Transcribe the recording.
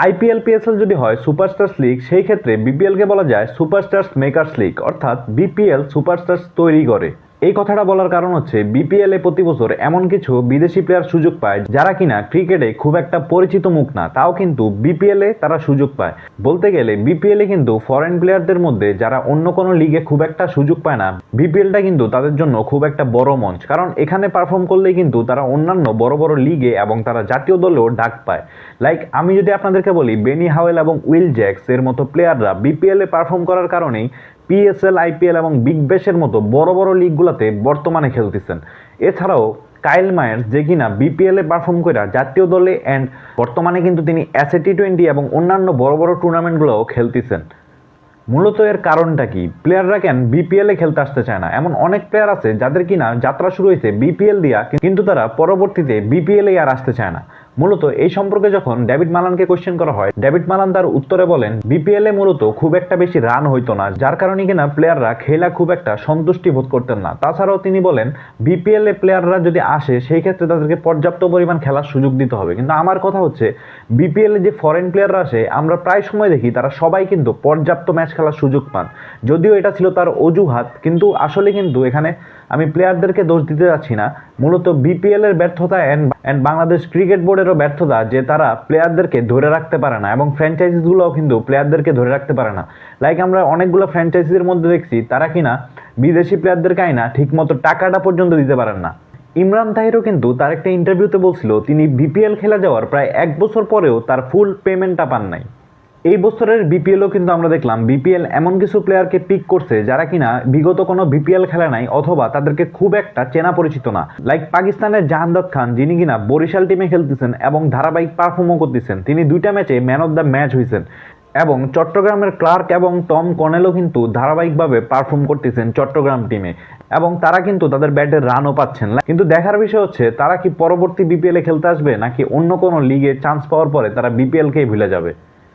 IPL PSL যদি হয় superstars league, সেই ক্ষেত্রে বিপিএলকে বলা যায় সুপারস্টার্স মেকার্স লিগ, অর্থাৎ বিপিএল সুপারস্টার্স তৈরি করে। এই কথাটা বলার কারণ হচ্ছে বিপিএলে প্রতি বছর এমন কিছু বিদেশি প্লেয়ার সুযোগ পায় যারা কিনা ক্রিকেটে খুব একটা পরিচিত মুখ না, তাও কিন্তু বিপিএলে তারা সুযোগ পায়। বলতে গেলে বিপিএলে কিন্তু ফরেন প্লেয়ারদের মধ্যে যারা অন্য কোনো লিগে খুব একটা সুযোগ পায় না, বিপিএলটা কিন্তু তাদের জন্য খুব একটা বড় মঞ্চ, কারণ এখানে পারফর্ম করলেই কিন্তু তারা অন্যান্য বড় বড় লিগে এবং তারা জাতীয় দলেও ডাক পায়। লাইক আমি যদি আপনাদেরকে বলি, বেনি হাওয়েল এবং উইল জ্যাক্স এর মতো প্লেয়াররা বিপিএলে পারফর্ম করার কারণেই পিএসএল, আইপিএল এবং বিগ ব্যাশের মতো বড় বড় লিগগুলোতে বর্তমানে খেলতেছেন। এছাড়াও কাইল মায়ার্স, যে কিনা বিপিএলে পারফর্ম করে জাতীয় দলে অ্যান্ড বর্তমানে কিন্তু তিনি এসএ টি20 এবং অন্যান্য বড় বড় টুর্নামেন্টগুলোও খেলতেছেন। মূলত এর কারণটা কি? প্লেয়াররা কেন বিপিএলে খেলতে আসতে চায় না? এমন অনেক প্লেয়ার আছে যাদের কিনা যাত্রা শুরু হয়েছে বিপিএল দিয়া, কিন্তু তারা পরবর্তীতে বিপিএলে আর আসতে চায় না। মূলত এই সম্পর্কে যখন ডেভিড মালানকে কোশ্চেন করা হয়, ডেভিড মালান তার উত্তরে বলেন বিপিএলে মূলত খুব একটা বেশি রান হইতো না, যার কারণে কিনা প্লেয়াররা খেলা খুব একটা সন্তুষ্টি বোধ করতেন না। তাছাড়াও তিনি বলেন বিপিএলে প্লেয়াররা যদি আসে সেই ক্ষেত্রে তাদেরকে পর্যাপ্ত পরিমাণ খেলার সুযোগ দিতে হবে। কিন্তু আমার কথা হচ্ছে বিপিএলে যে ফরেন প্লেয়াররা আসে আমরা প্রায় সময় দেখি তারা সবাই কিন্তু পর্যাপ্ত ম্যাচ খেলার সুযোগ পান। যদিও এটা ছিল তার অজুহাত, কিন্তু আসলে কিন্তু এখানে আমি প্লেয়ারদেরকে দোষ দিতে যাচ্ছি না, মূলত বিপিএল এর ব্যর্থতা অ্যান্ড বাংলাদেশ ক্রিকেট বোর্ডেরও ব্যর্থতা যে তারা প্লেয়ারদেরকে ধরে রাখতে পারে না, এবং ফ্র্যাঞ্চাইজিসগুলোও কিন্তু প্লেয়ারদেরকে ধরে রাখতে পারে না। লাইক আমরা অনেকগুলো ফ্র্যাঞ্চাইজির মধ্যে দেখছি তারা কিনা বিদেশি প্লেয়ারদেরকে আইনা ঠিকমতো টাকাটা পর্যন্ত দিতে পারেন না। ইমরান তাহিরও কিন্তু তার একটা ইন্টারভিউতে বলছিল তিনি বিপিএল খেলা যাওয়ার প্রায় 1 বছর পরেও তার ফুল পেমেন্টটা পান নাই। এই বছরের বিপিএলও কিন্তু আমরা দেখলাম বিপিএল এমন কিছু প্লেয়ারকে পিক করছে যারা কিনা বিগত কোনো বিপিএল খেলা নাই, অথবা তাদেরকে খুব একটা চেনা পরিচিত না। লাইক পাকিস্তানের জাহানদাদ খান, যিনি কিনা বরিশাল টিমে খেলতেছেন এবং ধারাবাহিক পারফর্মও করতেছেন, তিনি 2টা ম্যাচে ম্যান অফ দ্য ম্যাচ হয়েছেন। এবং চট্টগ্রামের ক্লার্ক এবং টম কনেলও কিন্তু ধারাবাহিকভাবে পারফর্ম করতেছেন চট্টগ্রাম টিমে, এবং তারা কিন্তু তাদের ব্যাটের রানও পাচ্ছেন। কিন্তু দেখার বিষয় হচ্ছে তারা কি পরবর্তী বিপিএলে খেলতে আসবে, নাকি অন্য কোনো লিগে চান্স পাওয়ার পরে তারা বিপিএলকেই ভুলে যাবে।